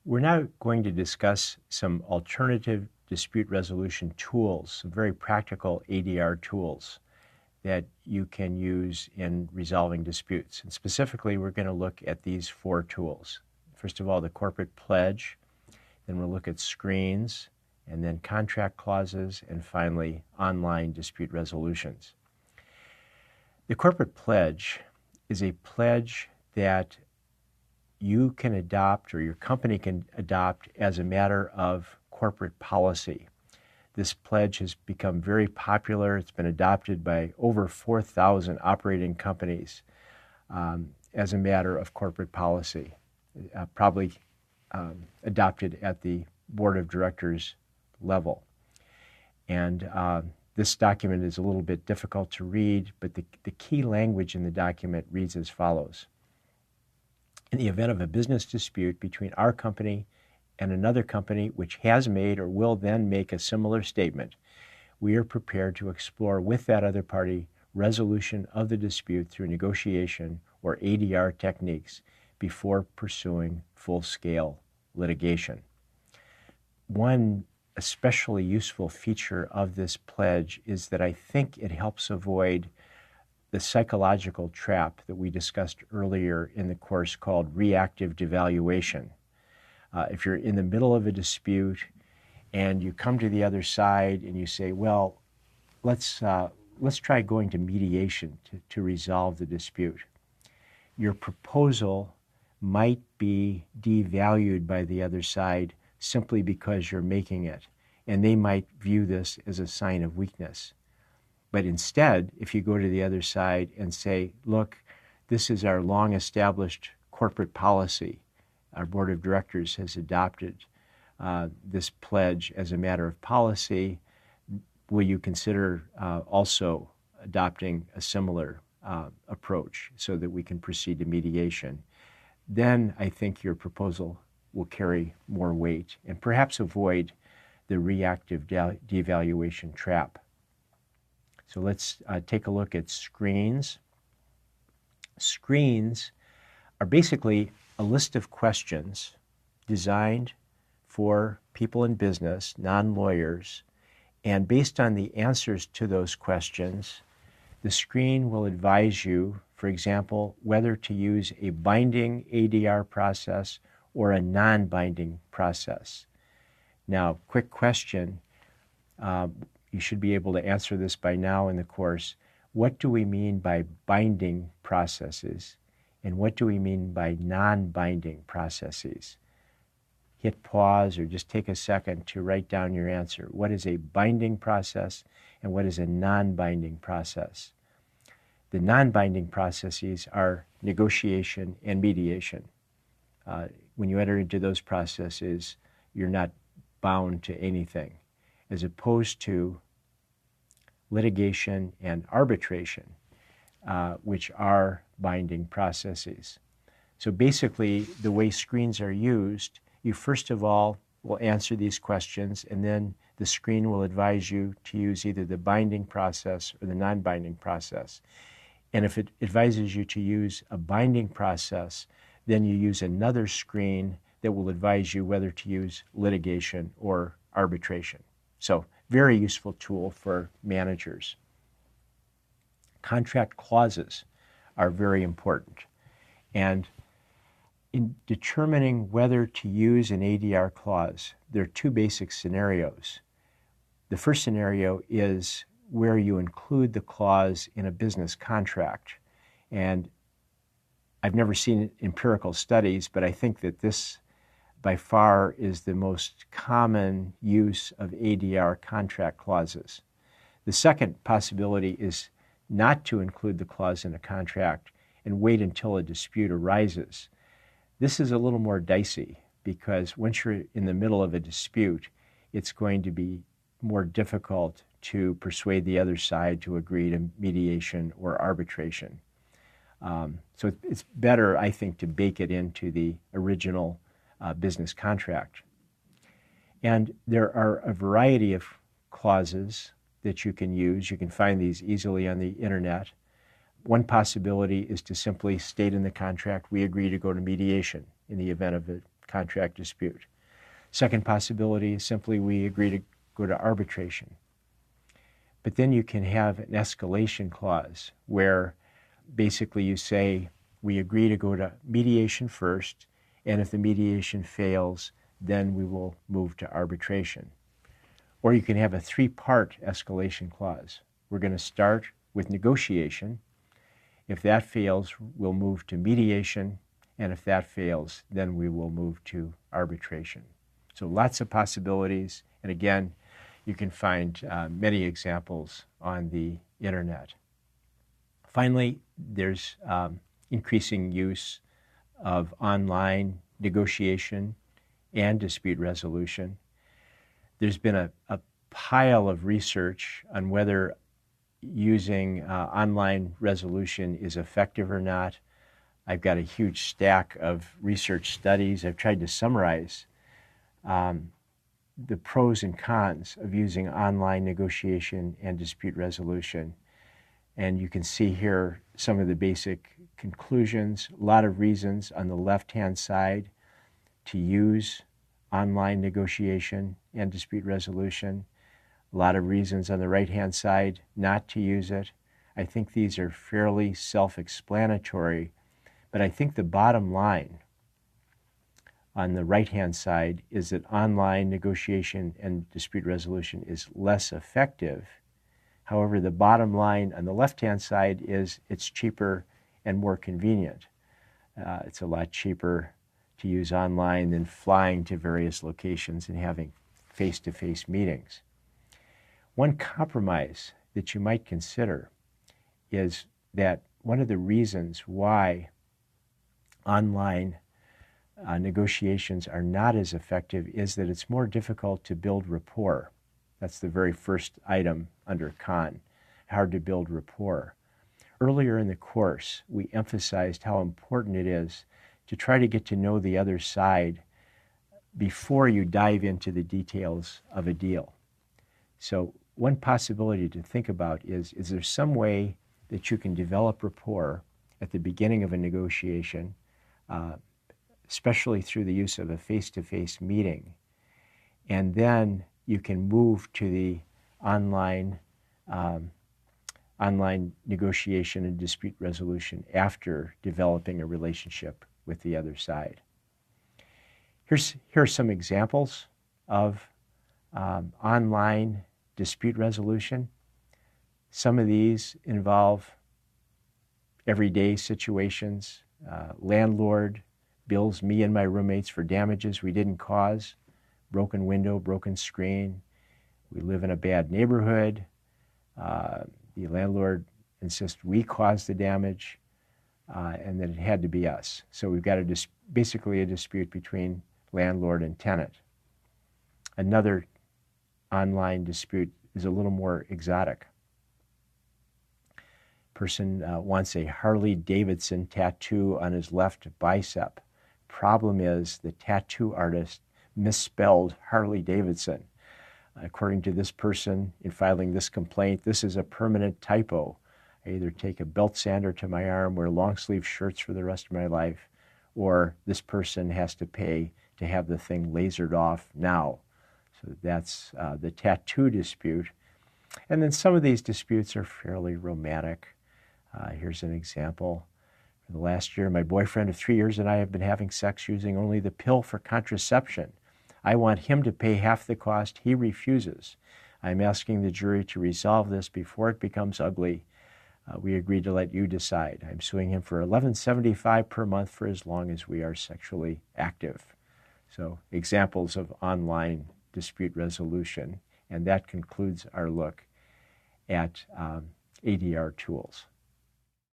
We're now going to discuss some alternative dispute resolution tools, some very practical ADR tools that you can use in resolving disputes. And specifically, we're going to look at these 4 tools. First of all, the corporate pledge, then we'll look at screens, and then contract clauses, and finally, online dispute resolutions. The corporate pledge is a pledge that you can adopt, or your company can adopt, as a matter of corporate policy. This pledge has become very popular. It's been adopted by over 4,000 operating companies as a matter of corporate policy, probably adopted at the board of directors level. And this document is a little bit difficult to read, but the key language in the document reads as follows. In the event of a business dispute between our company and another company which has made or will then make a similar statement, we are prepared to explore with that other party resolution of the dispute through negotiation or ADR techniques before pursuing full-scale litigation. One especially useful feature of this pledge is that I think it helps avoid the psychological trap that we discussed earlier in the course called reactive devaluation. If you're in the middle of a dispute and you come to the other side and you say, well, let's try going to mediation to resolve the dispute. Your proposal might be devalued by the other side simply because you're making it, and they might view this as a sign of weakness. But instead, if you go to the other side and say, look, this is our long-established corporate policy. Our board of directors has adopted this pledge as a matter of policy. Will you consider also adopting a similar approach so that we can proceed to mediation? Then I think your proposal will carry more weight and perhaps avoid the reactive devaluation trap. So let's take a look at screens. Screens are basically a list of questions designed for people in business, non-lawyers, and based on the answers to those questions, the screen will advise you, for example, whether to use a binding ADR process or a non-binding process. Now, quick question. You should be able to answer this by now in the course. What do we mean by binding processes, and what do we mean by non-binding processes? Hit pause or just take a second to write down your answer. What is a binding process and what is a non-binding process? The non-binding processes are negotiation and mediation. When you enter into those processes, you're not bound to anything, as opposed to litigation and arbitration, which are binding processes. So basically, the way screens are used, you first of all will answer these questions, and then the screen will advise you to use either the binding process or the non-binding process. And if it advises you to use a binding process, then you use another screen that will advise you whether to use litigation or arbitration. So, very useful tool for managers. Contract clauses are very important. And in determining whether to use an ADR clause, there are 2 basic scenarios. The first scenario is where you include the clause in a business contract. And I've never seen empirical studies, but I think that this by far is the most common use of ADR contract clauses. The second possibility is not to include the clause in a contract and wait until a dispute arises. This is a little more dicey because once you're in the middle of a dispute, it's going to be more difficult to persuade the other side to agree to mediation or arbitration. So it's better, I think, to bake it into the original business contract. And there are a variety of clauses that you can use. You can find these easily on the internet. One possibility is to simply state in the contract, we agree to go to mediation in the event of a contract dispute. Second possibility is simply we agree to go to arbitration. But then you can have an escalation clause where basically you say, we agree to go to mediation first, and if the mediation fails, then we will move to arbitration. Or you can have a three-part escalation clause. We're going to start with negotiation. If that fails, we'll move to mediation, and if that fails, then we will move to arbitration. So lots of possibilities, and again, you can find many examples on the internet. Finally, there's increasing use of online negotiation and dispute resolution. There's been a pile of research on whether using online resolution is effective or not. I've got a huge stack of research studies. I've tried to summarize the pros and cons of using online negotiation and dispute resolution. And you can see here some of the basic conclusions, a lot of reasons on the left-hand side to use online negotiation and dispute resolution, a lot of reasons on the right-hand side not to use it. I think these are fairly self-explanatory, but I think the bottom line on the right-hand side is that online negotiation and dispute resolution is less effective. However, the bottom line on the left-hand side is it's cheaper and more convenient. It's a lot cheaper to use online than flying to various locations and having face-to-face meetings. One compromise that you might consider is that one of the reasons why online negotiations are not as effective is that it's more difficult to build rapport. That's the very first item under con, hard to build rapport. Earlier in the course, we emphasized how important it is to try to get to know the other side before you dive into the details of a deal. So one possibility to think about is there some way that you can develop rapport at the beginning of a negotiation, especially through the use of a face-to-face meeting, and then you can move to the online negotiation and dispute resolution after developing a relationship with the other side. Here are some examples of online dispute resolution. Some of these involve everyday situations. Landlord bills me and my roommates for damages we didn't cause, broken window, broken screen. We live in a bad neighborhood. The landlord insists we caused the damage and that it had to be us. So we've got basically a dispute between landlord and tenant. Another online dispute is a little more exotic. Person wants a Harley Davidson tattoo on his left bicep. Problem is the tattoo artist misspelled Harley Davidson. According to this person, in filing this complaint, this is a permanent typo. I either take a belt sander to my arm, wear long sleeve shirts for the rest of my life, or this person has to pay to have the thing lasered off now. So that's the tattoo dispute. And then some of these disputes are fairly romantic. Here's an example. For the last year, my boyfriend of 3 years and I have been having sex using only the pill for contraception. I want him to pay half the cost. He refuses. I'm asking the jury to resolve this before it becomes ugly. We agreed to let you decide. I'm suing him for $11.75 per month for as long as we are sexually active. So examples of online dispute resolution. And that concludes our look at ADR tools.